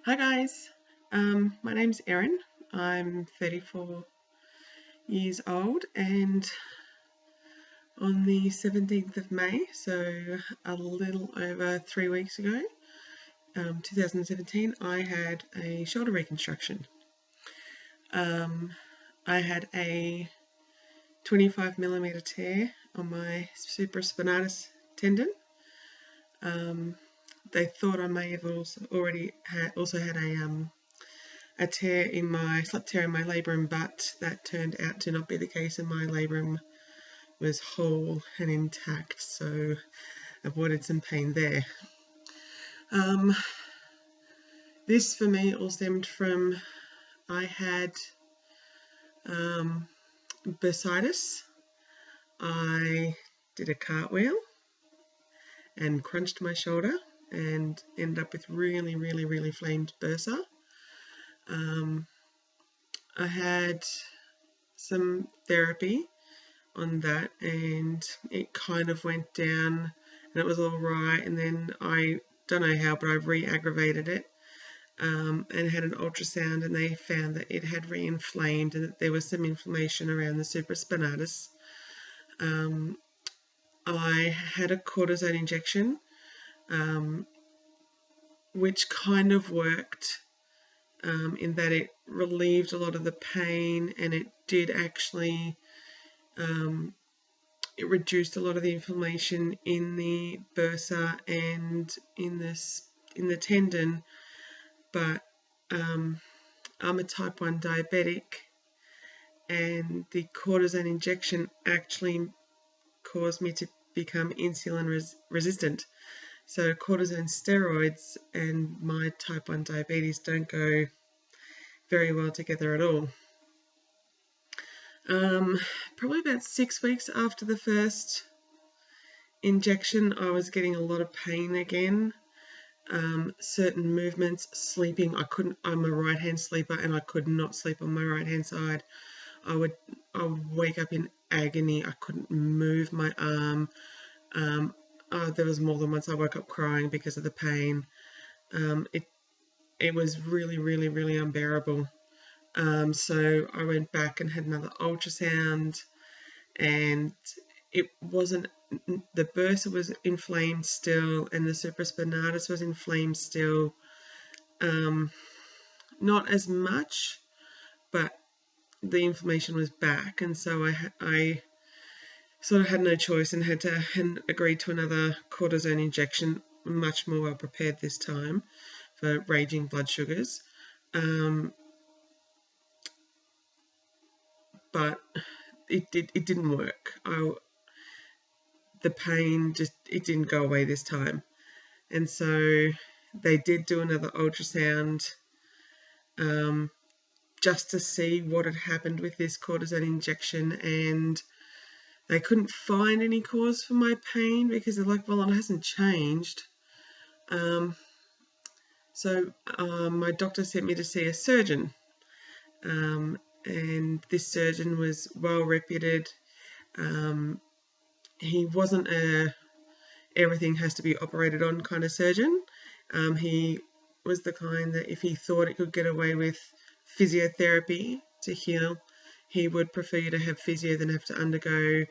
Hi guys, my name's Erin. I'm 34 years old, and on the 17th of May, so a little over 3 weeks ago, 2017, I had a shoulder reconstruction. I had a 25mm tear on my supraspinatus tendon. They thought I may have also had a tear in my slip tear in my labrum, but that turned out to not be the case, and my labrum was whole and intact, so avoided some pain there. This for me all stemmed from I had bursitis. I did a cartwheel and crunched my shoulder and ended up with really flamed bursa. I had some therapy on that, and it kind of went down and it was all right, and then I don't know how, but I re-aggravated it, and had an ultrasound, and they found that it had re-inflamed and that there was some inflammation around the supraspinatus. I had a cortisone injection, which kind of worked in that it relieved a lot of the pain, and it did actually it reduced a lot of the inflammation in the bursa and in the tendon. But I'm a type 1 diabetic, and the cortisone injection actually caused me to become insulin resistant. So cortisone steroids and my type 1 diabetes don't go very well together at all. Probably about 6 weeks after the first injection, I was getting a lot of pain again. Certain movements, sleeping, I'm a right hand sleeper, and I could not sleep on my right hand side. I would wake up in agony. I couldn't move my arm. There was more than once I woke up crying because of the pain. It was really unbearable. So I went back and had another ultrasound, and it wasn't, the bursa was inflamed still, and the supraspinatus was inflamed still. Not as much, but the inflammation was back, and so I sort of had no choice and agreed to another cortisone injection, much more well prepared this time for raging blood sugars. But it didn't work. The pain it didn't go away this time, and so they did do another ultrasound just to see what had happened with this cortisone injection, and they couldn't find any cause for my pain because they're like, well, it hasn't changed. So my doctor sent me to see a surgeon, and this surgeon was well reputed. He wasn't a everything has to be operated on kind of surgeon. He was the kind that if he thought it could get away with physiotherapy to heal, he would prefer you to have physio than have to undergo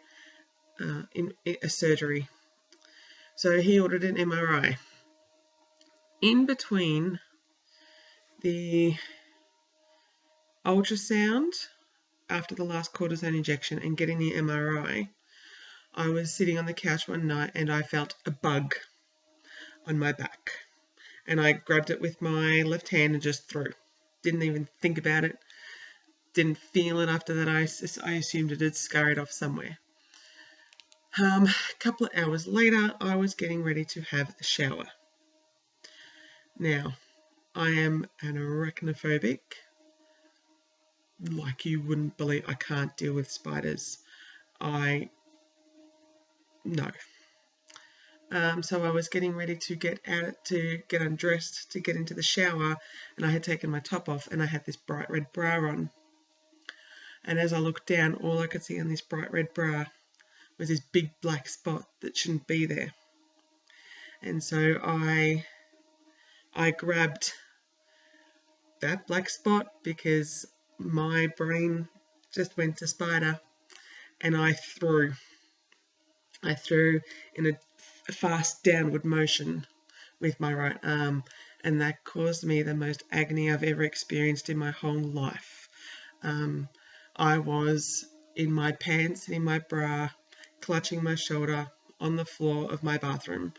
a surgery. So he ordered an MRI. In between the ultrasound after the last cortisone injection and getting the MRI, I was sitting on the couch one night and I felt a bug on my back, and I grabbed it with my left hand and just threw. Didn't even think about it. Didn't feel it after that. I assumed it had scurried off somewhere. A couple of hours later, I was getting ready to have a shower. Now, I am an arachnophobic. Like you wouldn't believe, I can't deal with spiders. No. So I was getting ready to get undressed to get into the shower, and I had taken my top off, and I had this bright red bra on. And as I looked down, all I could see on this bright red bra was this big black spot that shouldn't be there. And so I grabbed that black spot because my brain just went to spider, and I threw in a fast downward motion with my right arm, and that caused me the most agony I've ever experienced in my whole life. I was in my pants and in my bra, clutching my shoulder on the floor of my bathroom,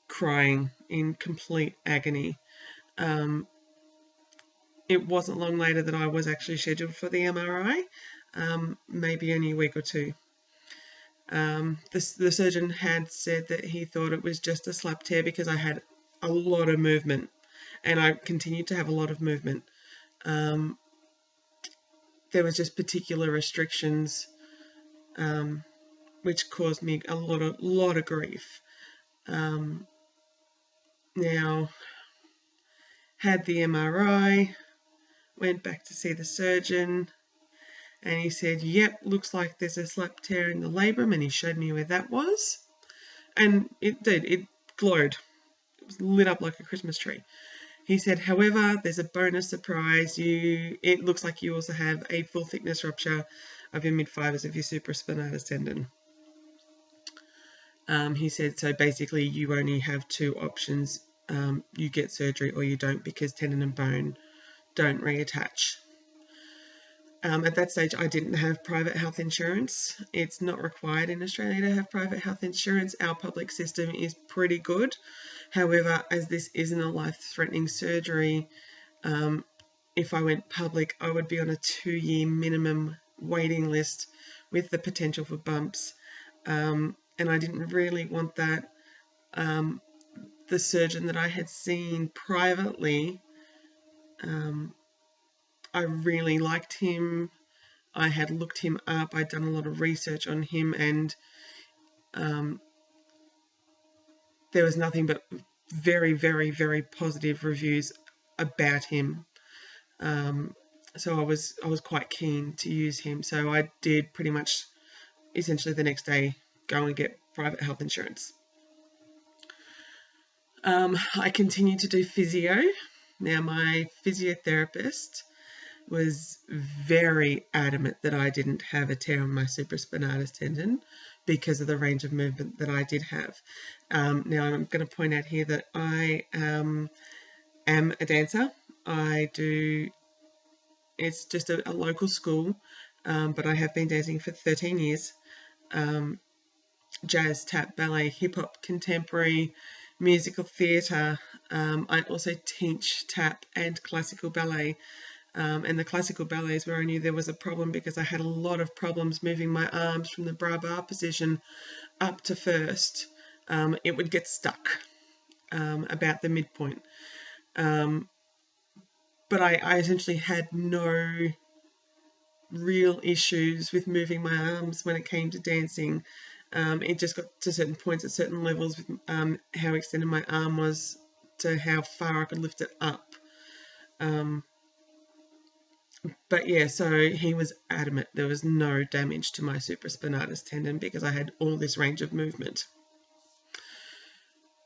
crying in complete agony. It wasn't long later that I was actually scheduled for the MRI, maybe only a week or two. The surgeon had said that he thought it was just a slap tear because I had a lot of movement, and I continued to have a lot of movement. There was just particular restrictions, which caused me a lot of grief. Now, had the MRI, went back to see the surgeon, and he said, yep, looks like there's a slap tear in the labrum, and he showed me where that was. And it did, it glowed. It was lit up like a Christmas tree. He said, however, there's a bonus surprise. It looks like you also have a full thickness rupture of your mid-fibers of your supraspinatus tendon. He said, so basically you only have two options. You get surgery or you don't, because tendon and bone don't reattach. At that stage, I didn't have private health insurance. It's not required in Australia to have private health insurance. Our public system is pretty good. However, as this isn't a life-threatening surgery, if I went public, I would be on a 2-year minimum waiting list with the potential for bumps. And I didn't really want that. The surgeon that I had seen privately, I really liked him. I had looked him up. I'd done a lot of research on him, and there was nothing but very, very, very positive reviews about him. So I was quite keen to use him. So I did pretty much essentially the next day go and get private health insurance. I continued to do physio. Now, my physiotherapist was very adamant that I didn't have a tear on my supraspinatus tendon because of the range of movement that I did have. Now, I'm going to point out here that I am a dancer. It's just a local school, but I have been dancing for 13 years. Jazz, tap, ballet, hip-hop, contemporary, musical theatre. I also teach tap and classical ballet. And the classical ballet is where I knew there was a problem, because I had a lot of problems moving my arms from the bra bar position up to first. It would get stuck about the midpoint. But I essentially had no real issues with moving my arms when it came to dancing. It just got to certain points at certain levels with how extended my arm was to how far I could lift it up. But yeah, so he was adamant there was no damage to my supraspinatus tendon because I had all this range of movement.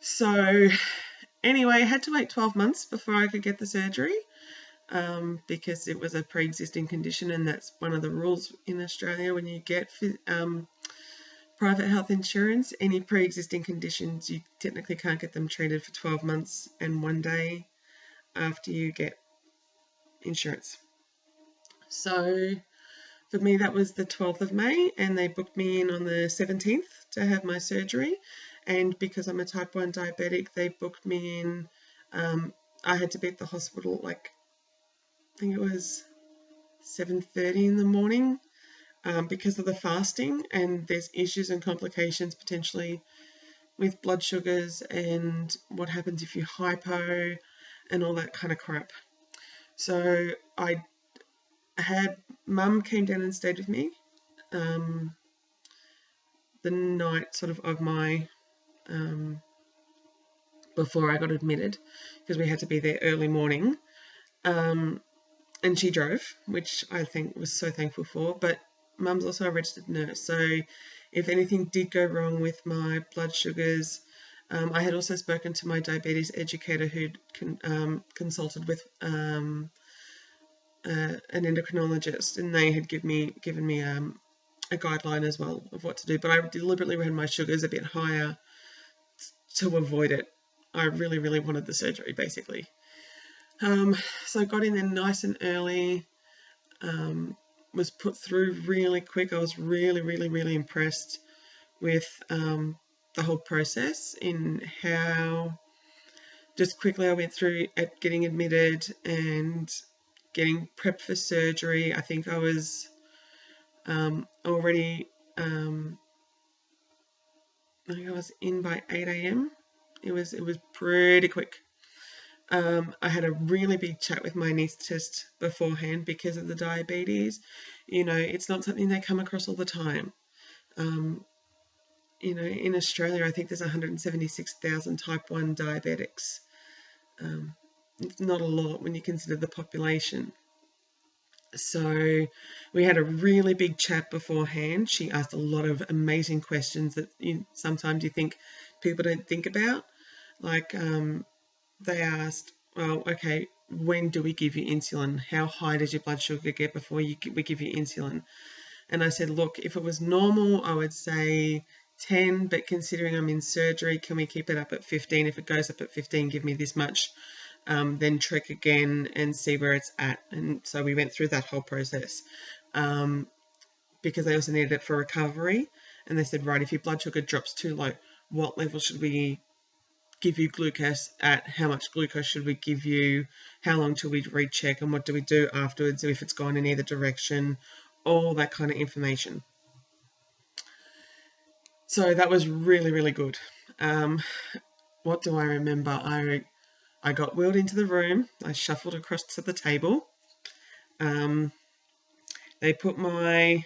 So anyway, I had to wait 12 months before I could get the surgery, because it was a pre-existing condition, and that's one of the rules in Australia when you get private health insurance. Any pre-existing conditions, you technically can't get them treated for 12 months and 1 day after you get insurance. So for me, that was the 12th of May, and they booked me in on the 17th to have my surgery. And because I'm a type 1 diabetic, they booked me in. I had to be at the hospital I think it was 7:30 in the morning, because of the fasting, and there's issues and complications potentially with blood sugars and what happens if you hypo and all that kind of crap. So I had mum came down and stayed with me the night of my before I got admitted, because we had to be there early morning, and she drove, which I think was so thankful for. But mum's also a registered nurse, so if anything did go wrong with my blood sugars, I had also spoken to my diabetes educator who'd consulted with an endocrinologist, and they had given me a guideline as well of what to do. But I deliberately ran my sugars a bit higher to avoid it. I really, really wanted the surgery, basically. So I got in there nice and early, was put through really quick. I was really, really, really impressed with the whole process, in how just quickly I went through at getting admitted and getting prepped for surgery. I think I was already, I think I was in by 8 a.m. It was pretty quick. I had a really big chat with my anaesthetist beforehand because of the diabetes. You know, it's not something they come across all the time. You know, in Australia, I think there's 176,000 type 1 diabetics. It's not a lot when you consider the population. So we had a really big chat beforehand. She asked a lot of amazing questions that sometimes you think people don't think about. Like, they asked, well, okay, when do we give you insulin? How high does your blood sugar get before we give you insulin? And I said, look, if it was normal, I would say 10, but considering I'm in surgery, can we keep it up at 15? If it goes up at 15, give me this much. Then trick again and see where it's at. And so we went through that whole process, because they also needed it for recovery. And they said, right, if your blood sugar drops too low, what level should we give you glucose at? How much glucose should we give you? How long till we recheck? And what do we do afterwards if it's gone in either direction? All that kind of information. So that was really, really good. What do I remember? I got wheeled into the room. I shuffled across to the table. They put I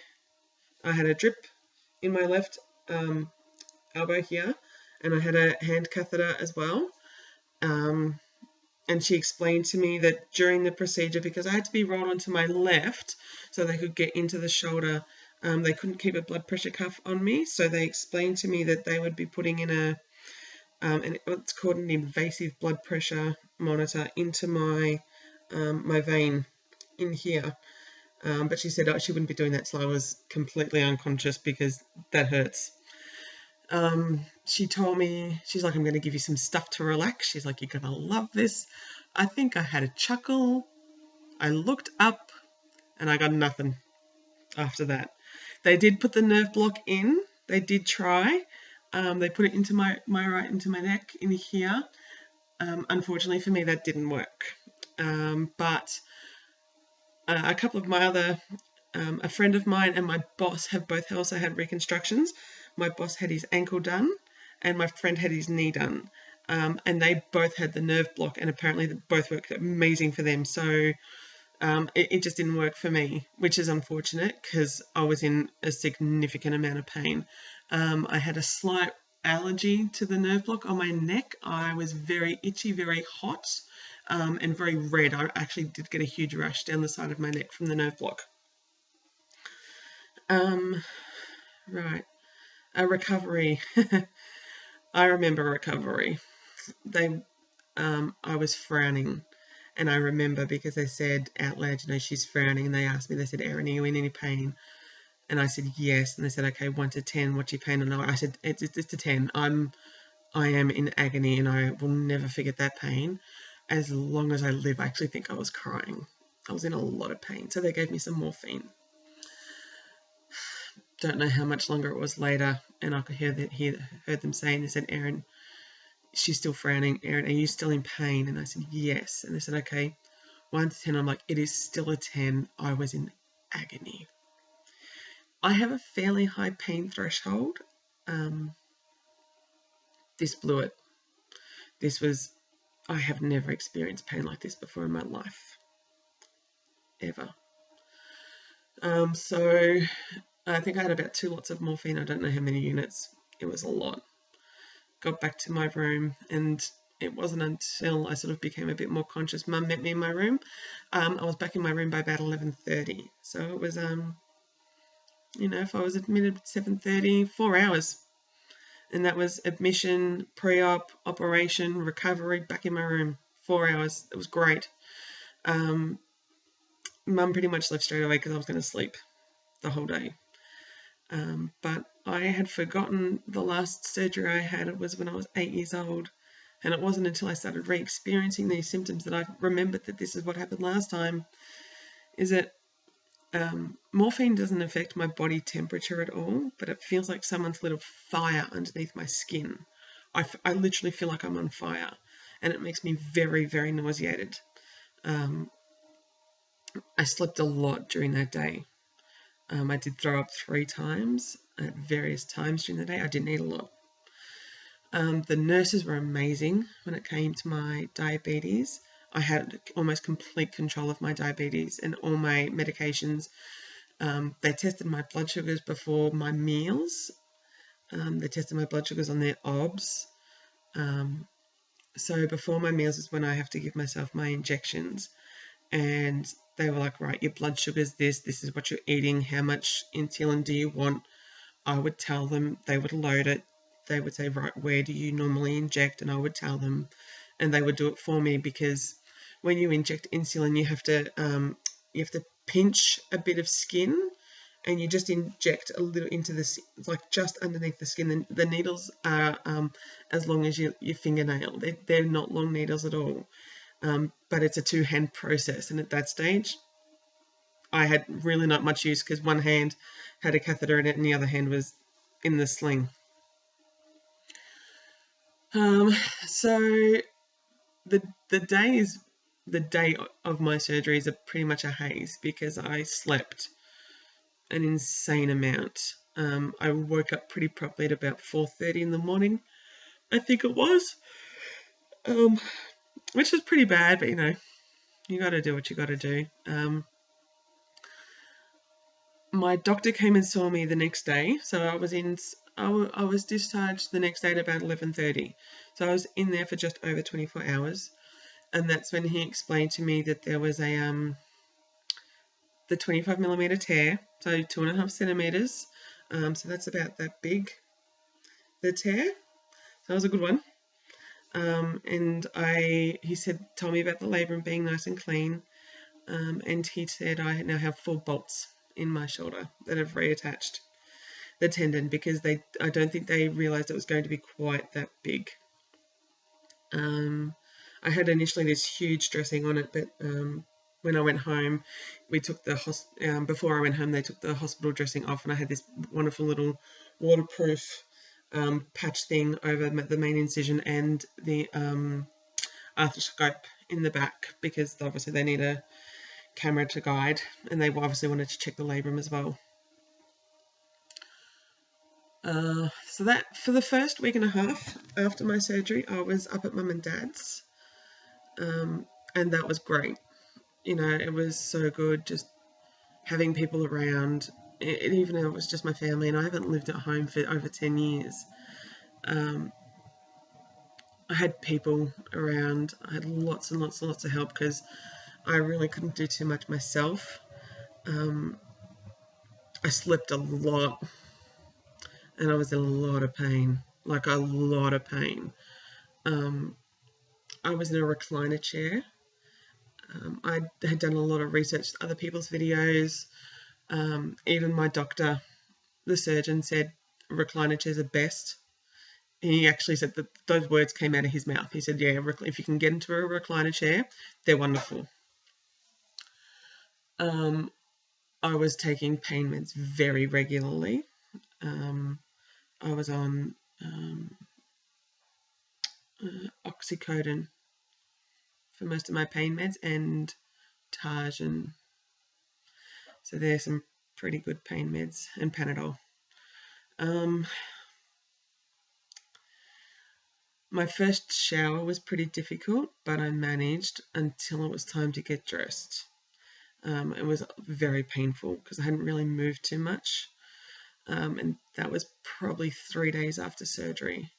had a drip in my left elbow here, and I had a hand catheter as well. And she explained to me that during the procedure, because I had to be rolled onto my left so they could get into the shoulder, they couldn't keep a blood pressure cuff on me. So they explained to me that they would be putting in what's called an invasive blood pressure monitor into my vein in here. But she said she wouldn't be doing that till I was completely unconscious, because that hurts. She told me, she's like, I'm going to give you some stuff to relax. She's like, you're going to love this. I think I had a chuckle. I looked up and I got nothing after that. They did put the nerve block in. They did try. They put it into my into my neck in here. Unfortunately for me, that didn't work. But a couple of my other, a friend of mine and my boss have both also had reconstructions. My boss had his ankle done, and my friend had his knee done. And they both had the nerve block, and apparently they both worked amazing for them. So it just didn't work for me, which is unfortunate, because I was in a significant amount of pain. I had a slight allergy to the nerve block on my neck. I was very itchy, very hot, and very red. I actually did get a huge rash down the side of my neck from the nerve block. Right. A recovery. I remember recovery. I was frowning, and I remember because they said out loud, she's frowning, and they asked me, they said, Erin, are you in any pain? And I said, yes. And they said, okay, 1 to 10, what's your pain? And I said, it's a 10. I am in agony, and I will never forget that pain as long as I live. I actually think I was crying. I was in a lot of pain. So they gave me some morphine. Don't know how much longer it was later, and I could heard them saying, they said, Erin, she's still frowning. Erin, are you still in pain? And I said, yes. And they said, okay, 1 to 10. I'm like, it is still a 10. I was in agony. I have a fairly high pain threshold. This blew it. I have never experienced pain like this before in my life. Ever. So I think I had about 2 lots of morphine. I don't know how many units. It was a lot. Got back to my room, and it wasn't until I sort of became a bit more conscious. Mum met me in my room. I was back in my room by about 11:30. So it was, if I was admitted at 7:30, 4 hours. And that was admission, pre-op, operation, recovery, back in my room, 4 hours. It was great. Mum pretty much left straight away because I was going to sleep the whole day. But I had forgotten the last surgery I had was when I was 8 years old. And it wasn't until I started re-experiencing these symptoms that I remembered that this is what happened last time, is that morphine doesn't affect my body temperature at all, but it feels like someone's lit a fire underneath my skin. I literally feel like I'm on fire, and it makes me very, very nauseated. I slept a lot during that day. I did throw up 3 times at various times during the day. I didn't eat a lot. The nurses were amazing when it came to my diabetes. I had almost complete control of my diabetes and all my medications. They tested my blood sugars before my meals. They tested my blood sugars on their OBS. So before my meals is when I have to give myself my injections. And they were like, right, your blood sugar's this is what you're eating, how much insulin do you want? I would tell them, they would load it. They would say, right, where do you normally inject? And I would tell them, and they would do it for me, because when you inject insulin, you have to pinch a bit of skin, and you just inject a little into the, like just underneath the skin. The needles are as long as your fingernail. They're not long needles at all, but it's a 2-hand process. And at that stage, I had really not much use because one hand had a catheter in it and the other hand was in the sling. So the day of my surgeries are pretty much a haze because I slept an insane amount. I woke up pretty properly at about 4:30 in the morning, I think it was, which was pretty bad, but you got to do what you got to do. My doctor came and saw me the next day, so I was discharged the next day at about 11:30. So I was in there for just over 24 hours, and that's when he explained to me that there was the 25mm tear, so 2.5 centimeters. So that's about that big, the tear. So that was a good one. And he told me about the labrum being nice and clean, and he said I now have 4 bolts in my shoulder that have reattached the tendon, because I don't think they realized it was going to be quite that big. I had initially this huge dressing on it, but when I went home, we took before I went home, they took the hospital dressing off, and I had this wonderful little waterproof patch thing over the main incision and the arthroscope in the back, because obviously they need a camera to guide, and they obviously wanted to check the labrum as well. So that for the first week and a half after my surgery, I was up at mum and dad's, and that was great. It was so good just having people around. Even though it was just my family, and I haven't lived at home for over 10 years. I had people around. I had lots and lots and lots of help because I really couldn't do too much myself. I slept a lot, and I was in a lot of pain, like a lot of pain. I was in a recliner chair. I had done a lot of research, other people's videos. Even my doctor, the surgeon, said recliner chairs are best. He actually said that those words came out of his mouth. He said, yeah, if you can get into a recliner chair, they're wonderful. I was taking pain meds very regularly. I was on oxycodone for most of my pain meds, and Tarjan. So there's some pretty good pain meds, and Panadol. My first shower was pretty difficult, but I managed until it was time to get dressed. It was very painful because I hadn't really moved too much. And that was probably 3 days after surgery.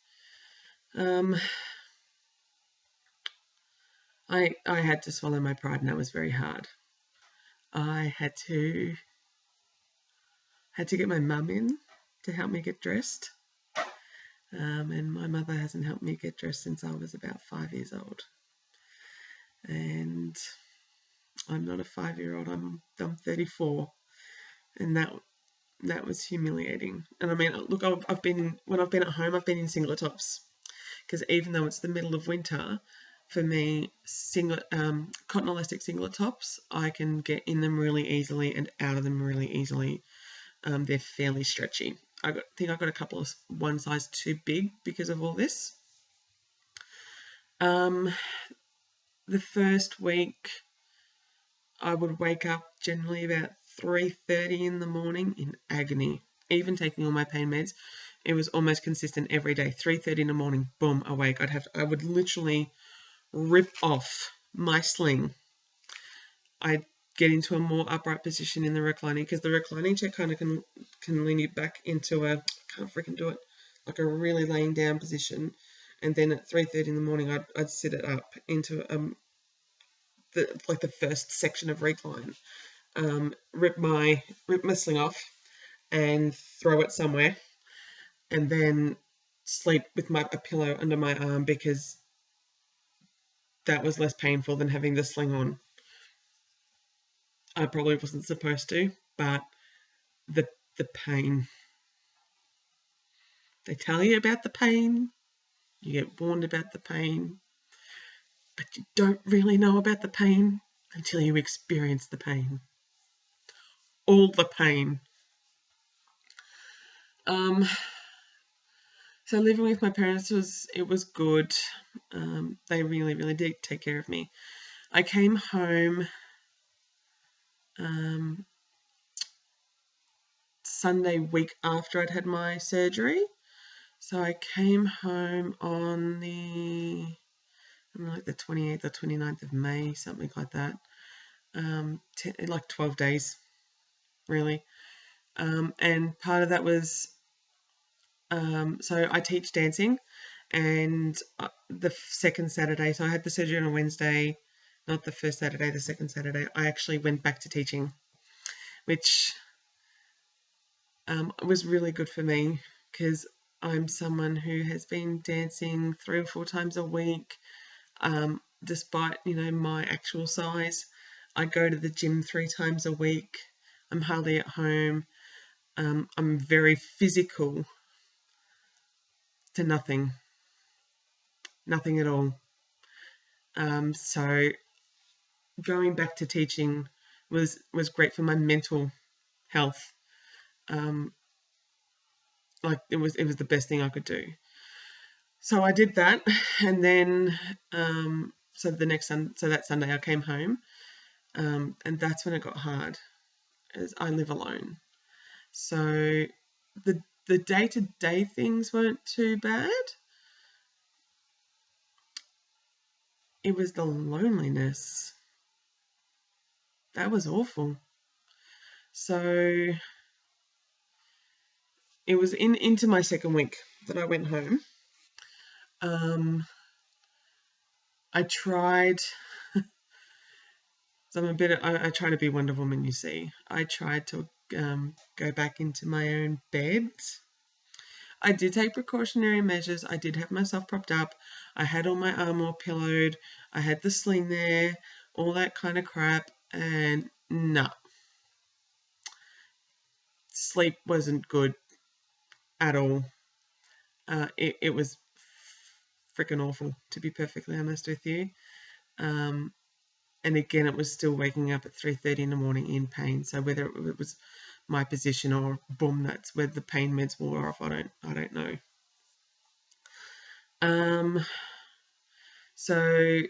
I had to swallow my pride, and that was very hard. I had to get my mum in to help me get dressed. And my mother hasn't helped me get dressed since I was about 5 years old. And I'm not a 5-year-old, I'm 34. And that was humiliating. And I mean, look, when I've been at home, I've been in singlet tops, because even though it's the middle of winter, for me, cotton elastic singlet tops, I can get in them really easily and out of them really easily. They're fairly stretchy. I think I got a couple of one size too big because of all this. The first week, I would wake up generally about 3:30 in the morning in agony. Even taking all my pain meds, it was almost consistent every day. 3:30 in the morning, boom, awake. I would literally rip off my sling. I'd get into a more upright position in the reclining, because the reclining chair kind of can lean you back into I can't freaking do it, like a really laying down position. And then at 3:30 in the morning, I'd sit it up into the first section of recline, rip my sling off and throw it somewhere, and then sleep with a pillow under my arm, because that was less painful than having the sling on. I probably wasn't supposed to, but the pain. They tell you about the pain, you get warned about the pain, but you don't really know about the pain until you experience the pain. All the pain. So living with my parents was good. They really, really did take care of me. I came home Sunday week after I'd had my surgery. So I came home on the 28th or 29th of May, something like that. Like 12 days, really. And part of that was, so I teach dancing, and the second Saturday, so I had the surgery on a Wednesday, not the first Saturday, the second Saturday, I actually went back to teaching, which was really good for me, because I'm someone who has been dancing 3 or 4 times a week, despite, my actual size. I go to the gym 3 times a week. I'm hardly at home. I'm very physical to nothing at all. So going back to teaching was great for my mental health. Like it was the best thing I could do. So I did that, and then so that Sunday I came home, and that's when it got hard, as I live alone. So the day-to-day things weren't too bad. It was the loneliness. That was awful. So it was into my second week that I went home. I tried. So I try to be Wonder Woman, you see. I tried to go back into my own bed. I did take precautionary measures. I did have myself propped up. I had all my arm all pillowed. I had the sling there, all that kind of crap, and no. Sleep wasn't good at all. It was freaking awful, to be perfectly honest with you. And again, it was still waking up at 3:30 in the morning in pain. So whether it was my position or boom, that's where the pain meds wore off, I don't know. So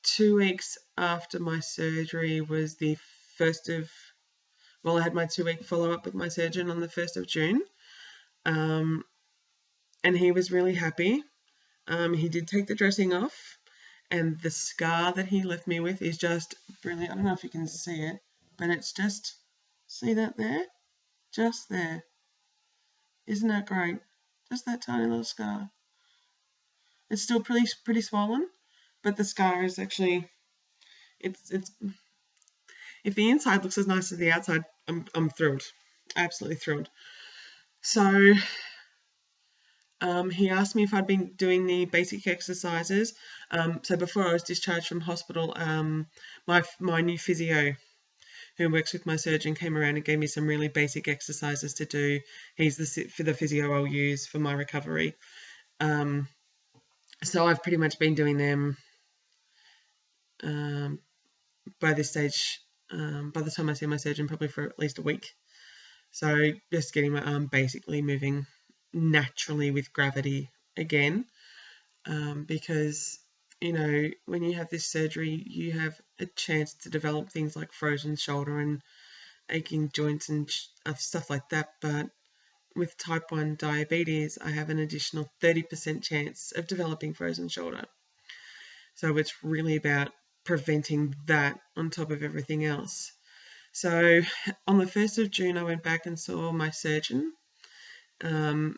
2 weeks after my surgery was the I had my 2-week follow-up with my surgeon on the 1st of June. And he was really happy. He did take the dressing off, and the scar that he left me with is just brilliant. I don't know if you can see it, but it's just, see that there? Just there. Isn't that great? Just that tiny little scar. It's still pretty swollen, but the scar is actually, it's if the inside looks as nice as the outside, I'm thrilled. Absolutely thrilled. So He asked me if I'd been doing the basic exercises. So before I was discharged from hospital, my new physio who works with my surgeon came around and gave me some really basic exercises to do. He's the physio I'll use for my recovery. So I've pretty much been doing them by this stage, by the time I see my surgeon, probably for at least a week. So just getting my arm basically moving naturally with gravity again, because, you know, when you have this surgery, you have a chance to develop things like frozen shoulder and aching joints and stuff like that. But with type 1 diabetes, I have an additional 30% chance of developing frozen shoulder. So it's really about preventing that on top of everything else. So on the 1st of June, I went back and saw my surgeon, and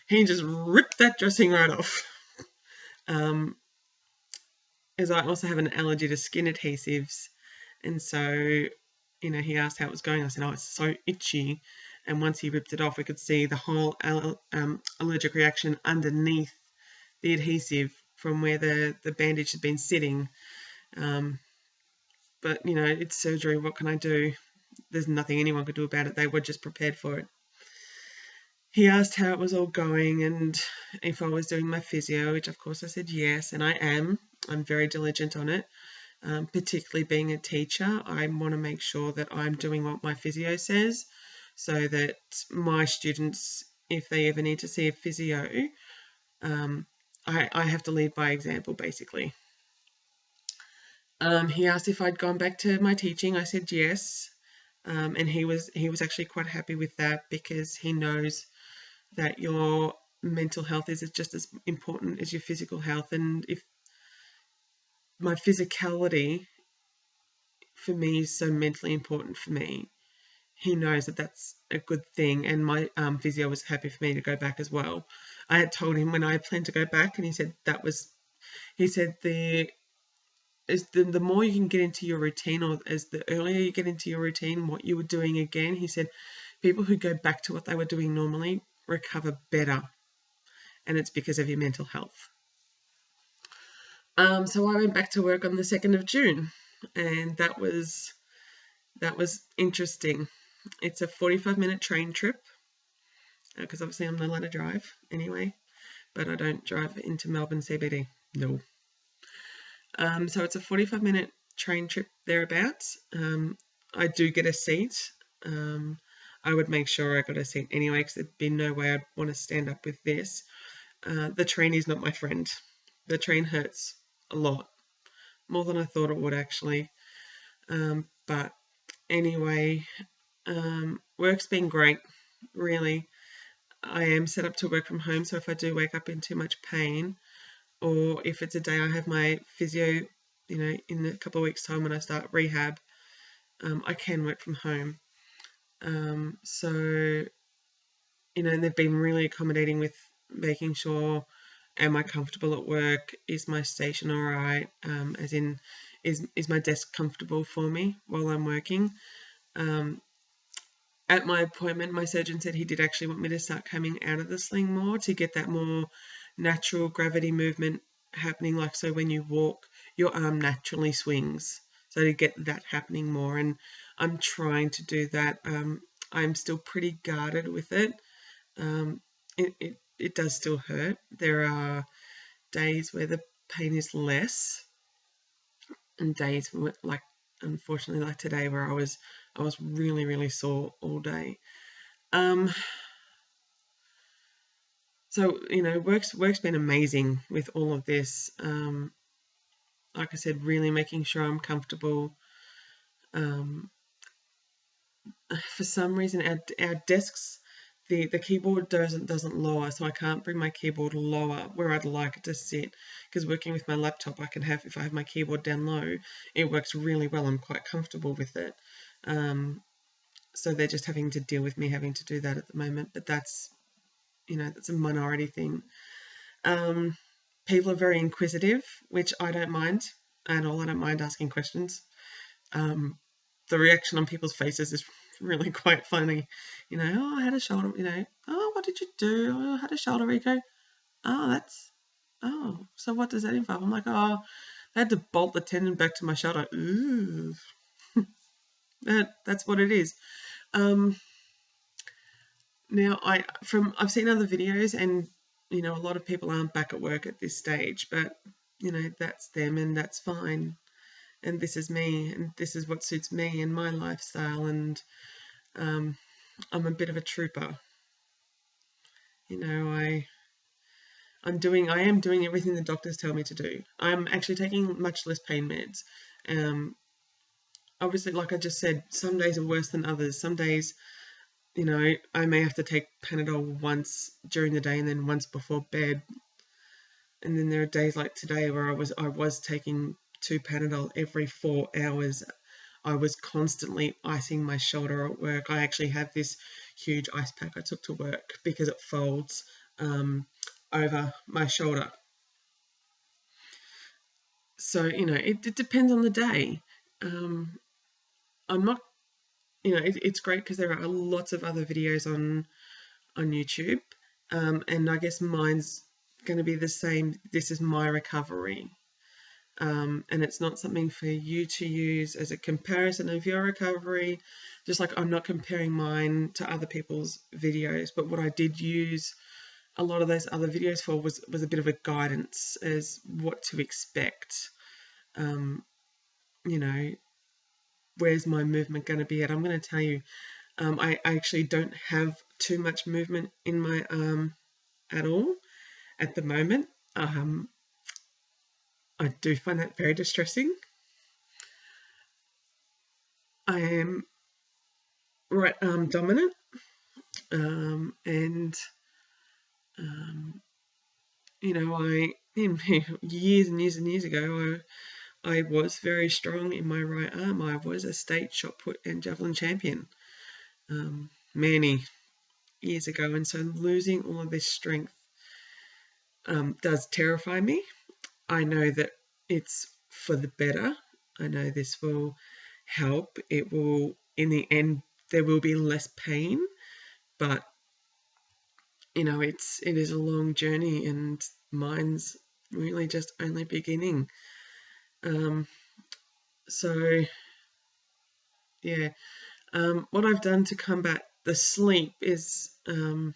he just ripped that dressing right off. As I also have an allergy to skin adhesives, and so, you know, he asked how it was going. I said, oh, it's so itchy. And once he ripped it off, we could see the whole allergic reaction underneath the adhesive from where the bandage had been sitting. But, you know, it's surgery. What can I do? There's nothing anyone could do about it. They were just prepared for it. He asked how it was all going and if I was doing my physio, which of course I said yes, and I am. I'm very diligent on it. Particularly being a teacher, I want to make sure that I'm doing what my physio says, so that my students, if they ever need to see a physio, I have to lead by example, basically. He asked if I'd gone back to my teaching. I said yes, and he was actually quite happy with that, because he knows that your mental health is just as important as your physical health. And if my physicality for me is so mentally important for me, he knows that that's a good thing. And my physio was happy for me to go back as well. I had told him when I planned to go back, and he said the more you can get into your routine, or as the earlier you get into your routine, what you were doing again, he said, people who go back to what they were doing normally recover better, and it's because of your mental health. So I went back to work on the 2nd of June, and that was interesting. It's a 45-minute train trip, because obviously I'm not allowed to drive anyway, but I don't drive into Melbourne CBD. No. So it's a 45-minute train trip thereabouts. I do get a seat. I would make sure I got a seat anyway, because there'd be no way I'd want to stand up with this. The train is not my friend. The train hurts a lot, more than I thought it would actually. But anyway, work's been great, really. I am set up to work from home, so if I do wake up in too much pain, or if it's a day I have my physio, you know, in a couple of weeks' time when I start rehab, I can work from home. So, you know, they've been really accommodating with making sure, am I comfortable at work? Is my station all right? As in, is my desk comfortable for me while I'm working? At my appointment, my surgeon said he did actually want me to start coming out of the sling more, to get that more natural gravity movement happening. Like, so when you walk, your arm naturally swings. So to get that happening more, and I'm trying to do that. I'm still pretty guarded with it. It does still hurt. There are days where the pain is less, and days like, unfortunately, like today, where I was really, really sore all day. So, you know, work's been amazing with all of this. Like I said, really making sure I'm comfortable. For some reason, our desks, the keyboard doesn't lower, so I can't bring my keyboard lower where I'd like it to sit. Because working with my laptop, I can have, if I have my keyboard down low, it works really well. I'm quite comfortable with it. So they're just having to deal with me having to do that at the moment. But that's, you know, that's a minority thing. People are very inquisitive, which I don't mind at all. I don't mind asking questions. The reaction on people's faces is really quite funny. You know, oh, I had a shoulder, you know, oh, what did you do? Oh, I had a shoulder reco. So what does that involve? I'm like, oh, they had to bolt the tendon back to my shoulder. Ooh, that's what it is. Now I've seen other videos, and you know, a lot of people aren't back at work at this stage, but you know, that's them and that's fine. And this is me, and this is what suits me and my lifestyle, and I'm a bit of a trooper. You know, I am doing everything the doctors tell me to do. I'm actually taking much less pain meds. Obviously, like I just said, some days are worse than others. Some days, you know, I may have to take Panadol once during the day and then once before bed. And then there are days like today where I was taking 2 Panadol every 4 hours. I was constantly icing my shoulder at work. I actually have this huge ice pack I took to work because it folds over my shoulder. So, you know, it depends on the day. I'm not, you know, it's great because there are lots of other videos on YouTube. And I guess mine's going to be the same. This is my recovery. And it's not something for you to use as a comparison of your recovery. Just like I'm not comparing mine to other people's videos, but what I did use a lot of those other videos for was a bit of a guidance as what to expect. You know, where's my movement going to be at? I'm going to tell you, I actually don't have too much movement in my arm at all at the moment. I do find that very distressing. I am right arm dominant, and you know, years and years and years ago, I was very strong in my right arm. I was a state shot put and javelin champion many years ago, and so losing all of this strength does terrify me. I know that it's for the better. I know this will help. It will, in the end, there will be less pain, but you know, it is a long journey, and mine's really just only beginning. So yeah, what I've done to combat the sleep is I'm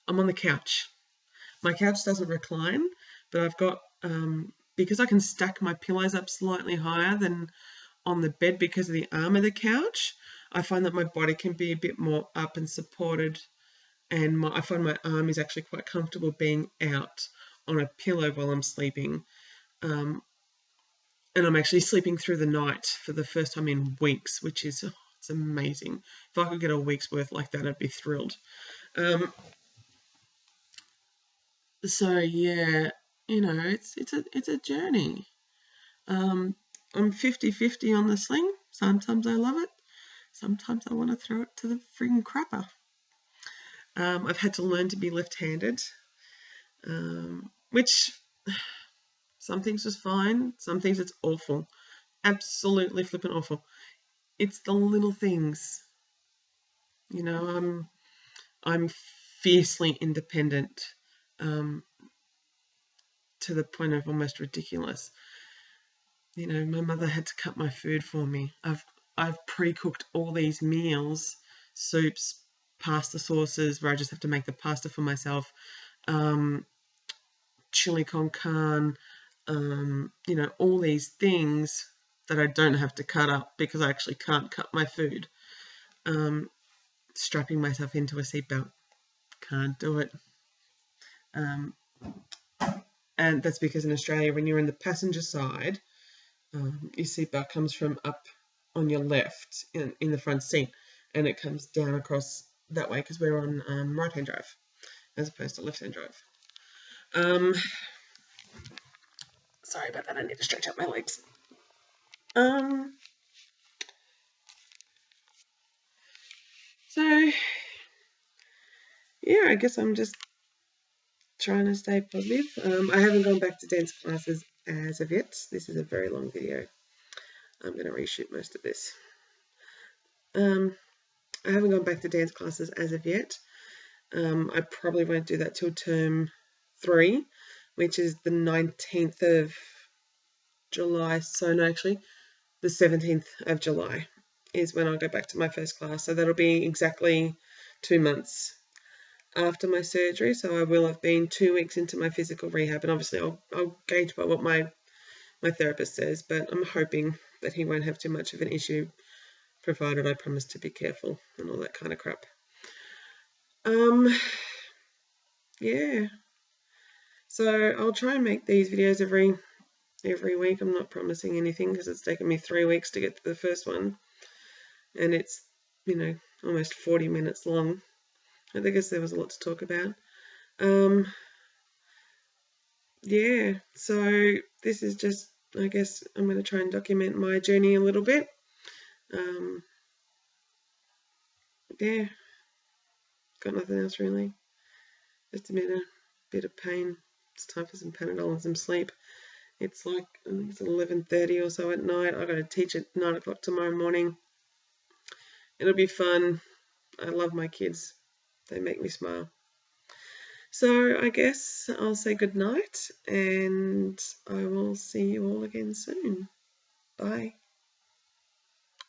on the couch. My couch doesn't recline, but I've got because I can stack my pillows up slightly higher than on the bed because of the arm of the couch. I find that my body can be a bit more up and supported, and I find my arm is actually quite comfortable being out on a pillow while I'm sleeping. And I'm actually sleeping through the night for the first time in weeks, which is it's amazing. If I could get a week's worth like that, I'd be thrilled. So yeah, you know, it's a journey. I'm 50-50 on the sling. Sometimes I love it. Sometimes I want to throw it to the friggin' crapper. I've had to learn to be left-handed, which some things is fine, some things it's awful. Absolutely flippin' awful. It's the little things. You know, I'm fiercely independent, to the point of almost ridiculous. You know, my mother had to cut my food for me. I've pre-cooked all these meals, soups, pasta sauces, where I just have to make the pasta for myself, chili con carne, you know, all these things that I don't have to cut up because I actually can't cut my food. Strapping myself into a seatbelt, can't do it. And that's because in Australia, when you're in the passenger side, your seatbelt comes from up on your left in the front seat, and it comes down across that way because we're on right-hand drive as opposed to left-hand drive. Sorry about that, I need to stretch out my legs. So yeah, I guess I'm just trying to stay positive. I haven't gone back to dance classes as of yet. This is a very long video. I'm going to reshoot most of this. I haven't gone back to dance classes as of yet. I probably won't do that till term 3, which is the 19th of July. So no, actually the 17th of July is when I'll go back to my first class. So that'll be exactly 2 months after my surgery. So I will have been 2 weeks into my physical rehab, and obviously I'll gauge by what my therapist says, but I'm hoping that he won't have too much of an issue, provided I promise to be careful and all that kind of crap. Yeah. So I'll try and make these videos every week. I'm not promising anything because it's taken me 3 weeks to get to the first one, and it's, you know, almost 40 minutes long. I guess there was a lot to talk about. Yeah, so this is just, I guess I'm going to try and document my journey a little bit. Yeah, got nothing else really. Just a bit of pain. It's time for some Panadol and some sleep. It's like, I think it's 11:30 or so at night. I've got to teach at 9 o'clock tomorrow morning. It'll be fun. I love my kids. They make me smile. So I guess I'll say good night, and I will see you all again soon. Bye.